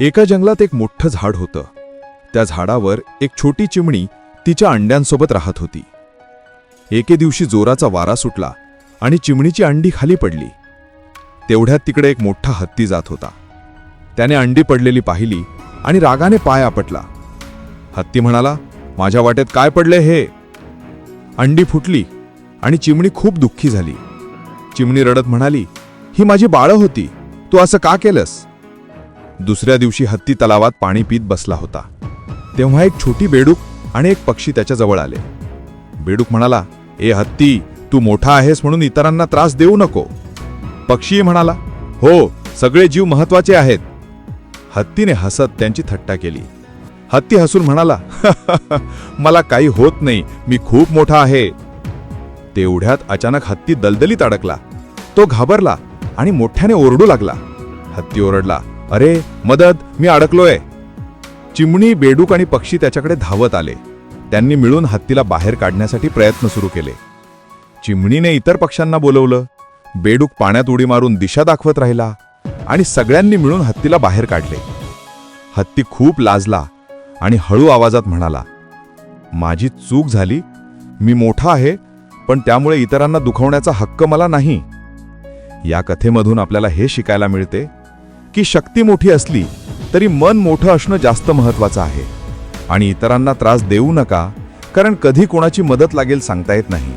एका जंगलात एक मोठं झाड होतं. त्या झाडावर एक छोटी चिमणी तिच्या अंड्यांसोबत राहत होती. एके दिवशी जोराचा वारा सुटला आणि चिमणीची अंडी खाली पडली. तेवढ्यात तिकडे एक मोठा हत्ती जात होता. त्याने अंडी पडलेली पाहिली आणि रागाने पाय आपटला. हत्ती म्हणाला, माझ्या वाटेत काय पडले हे? अंडी फुटली आणि चिमणी खूप दुःखी झाली. चिमणी रडत म्हणाली, ही माझी बाळं होती, तू असं का केलंस? दुसऱ्या दिवशी हत्ती तलावात पाणी पीत बसला होता. तेव्हा एक छोटी बेडूक आणि एक पक्षी त्याच्याजवळ आले. बेडूक म्हणाला, ए हत्ती, तू मोठा आहेस म्हणून इतरांना त्रास देऊ नको. पक्षी म्हणाला, हो, सगळे जीव महत्वाचे आहेत. हत्तीने हसत त्यांची थट्टा केली. हत्ती हसून म्हणाला, मला काही होत नाही, मी खूप मोठा आहे. तेवढ्यात अचानक हत्ती दलदलीत अडकला. तो घाबरला आणि मोठ्याने ओरडू लागला. हत्ती ओरडला, अरे मदत, मी अडकलोय. चिमणी, बेडूक आणि पक्षी त्याच्याकडे धावत आले. त्यांनी मिळून हत्तीला बाहेर काढण्यासाठी प्रयत्न सुरू केले. चिमणीने इतर पक्ष्यांना बोलवलं. बेडूक पाण्यात उडी मारून दिशा दाखवत राहिला आणि सगळ्यांनी मिळून हत्तीला बाहेर काढले. हत्ती खूप लाजला आणि हळू आवाजात म्हणाला, माझी चूक झाली, मी मोठा आहे, पण त्यामुळे इतरांना दुखवण्याचा हक्क मला नाही. या कथेमधून आपल्याला हे शिकायला मिळते की शक्ती मोठी असली तरी मन मोठं असणं जास्त महत्वाचं आहे. आणि इतरांना त्रास देऊ नका, कारण कधी कोणाची मदत लागेल सांगता येत नाही.